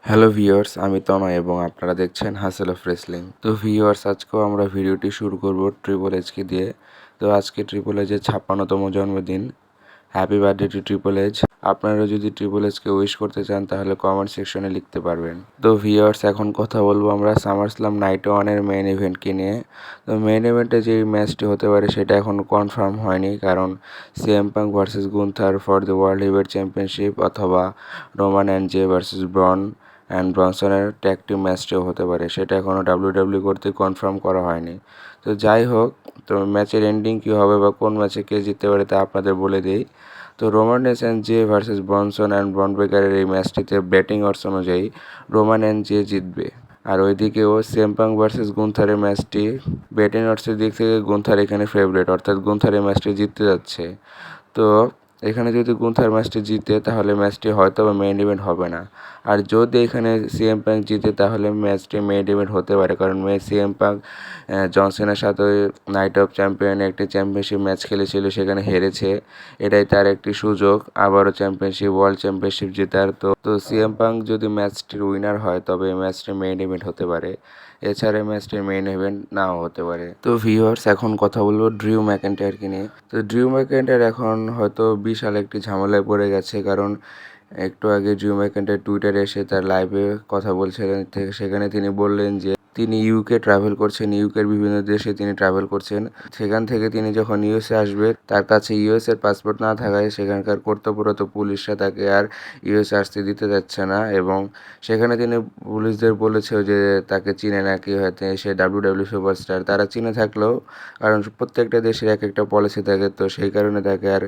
Hello viewers, আমি তনয় এবং আপনারা দেখছেন হাসেল অফ রেসলিং। তো ভিউয়ার্স, আজকেও আমরা ভিডিওটি শুরু করব ট্রিপল এইচকে দিয়ে। তো আজকে ট্রিপল এইচের 56তম জন্মদিন। Happy birthday to triple H. আপনারা যদি ট্রিপল এইচকে উইশ করতে চান তাহলে কমেন্ট সেকশনে লিখতে পারবেন। তো ভিউয়ার্স, এখন কথা বলবো আমরা সামারস্ল্যাম নাইট ওয়ানের মেইন ইভেন্টকে নিয়ে। তো মেইন ইভেন্টে যে ম্যাচটি হতে পারে সেটা এখনও কনফার্ম হয়নি, কারণ CM Punk versus Gunther for the world heavyweight championship অথবা রোমান জে ভার্সেস ব্রনসনের ট্যাগ টিম ম্যাচটিও হতে পারে, সেটা এখনও ডাব্লিউডাব্লিউ কর্তৃক কনফার্ম করা হয়নি। তো যাই হোক, তো ম্যাচের এন্ডিং কী হবে বা কোন ম্যাচে কে জিততে পারে তা আপনাদের বলে দিই। তো রোমান জে ভার্সেস ব্রনসন অ্যান্ড ব্রন ব্রেকারের এই ম্যাচটিতে ব্যাটিং অর্স অনুযায়ী রোমান জে জিতবে। আর ওইদিকেও সিএম পাঙ্ক ভার্সেস গুন্থারের ম্যাচটি ব্যাটিং অর্সের দিক থেকে গুন্থার এখানে ফেভারিট, অর্থাৎ গুন্থার এই ম্যাচটি জিততে যাচ্ছে। তো এখানে যদি গুন্থার ম্যাচটি জিতে তাহলে ম্যাচটি হয়তো বা মেইন ইভেন্ট হবে না, আর যদি এখানে সিএম পাঙ্ক জিতে তাহলে ম্যাচটি মেইন ইভেন্ট হতে পারে, কারণ সিএম পাঙ্ক জনসনের সাথে নাইট অফ চ্যাম্পিয়নে একটি চ্যাম্পিয়নশিপ ম্যাচ খেলেছিল, সেখানে হেরেছে। এটাই তার একটি সুযোগ আবারও ওয়ার্ল্ড চ্যাম্পিয়নশিপ জেতার। তো সিএম পাঙ্ক যদি ম্যাচটির উইনার হয় তবে এই ম্যাচটি মেইন ইভেন্ট হতে পারে, এছাড়া ম্যাচটির মেইন ইভেন্ট নাও হতে পারে। তো ভিউয়ার্স, এখন কথা বলবো ড্রিউ ম্যাকইন্টায়ারকে নিয়ে। তো ড্রিউ ম্যাকইন্টায়ার এখন হয়তো বিশাল একটি ঝামেলায় পড়ে গেছে, কারণ একটু আগে ড্রিউ ম্যাকইন্টায়ার টুইটারে এসে তার লাইভে কথা বলছিলেন, সেখানে তিনি বললেন যে তিনি ইউকে ট্রাভেল করছেন, ইউকের বিভিন্ন দেশে তিনি ট্রাভেল করছেন। সেখান থেকে তিনি যখন ইউএসএ আসবে, তার কাছে ইউএসএর পাসপোর্ট না থাকায় সেখানকার কর্তব্যরত পুলিশরা তাকে আর ইউএসএ আসতে দিতে যাচ্ছে না, এবং সেখানে তিনি পুলিশদের বলেছে যে তাকে চিনে নাকি, হয়তো সে ডাব্লিউডাব্লিউ সুপারস্টার। তারা চিনে থাকলেও, কারণ প্রত্যেকটা দেশের এক একটা পলিসি থাকে, তো সেই কারণে তাকে আর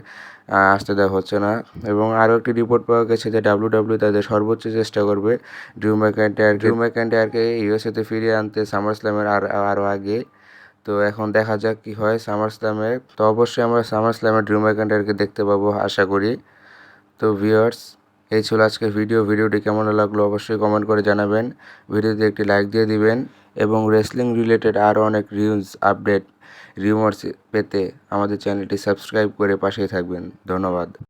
আসতে দেওয়া হচ্ছে না। এবং আরও একটি রিপোর্ট পাওয়া গেছে যে ডাব্লিউডাব্লিউ তাদের সর্বোচ্চ চেষ্টা করবে ড্রিউ ম্যাকইন্টায়ারকে ইউএসএতে ফিরিয়ে আনতে সামারস্ল্যামের আরও আগে। তো এখন দেখা যাক কী হয় সামারস্ল্যামে। তো অবশ্যই আমরা সামারস্ল্যামে ড্রিউ ম্যাকইন্টায়ারকে দেখতে পাবো আশা করি। তো ভিউয়ার্স, এই ছিল আজকে ভিডিওটি কেমন লাগলো অবশ্যই কমেন্ট করে জানাবেন। ভিডিওতে একটি লাইক দিয়ে দিবেন এবং রেসলিং রিলেটেড আরও অনেক রিউমার্স পেতে আমাদের চ্যানেলটি সাবস্ক্রাইব করে পাশেই থাকবেন। ধন্যবাদ।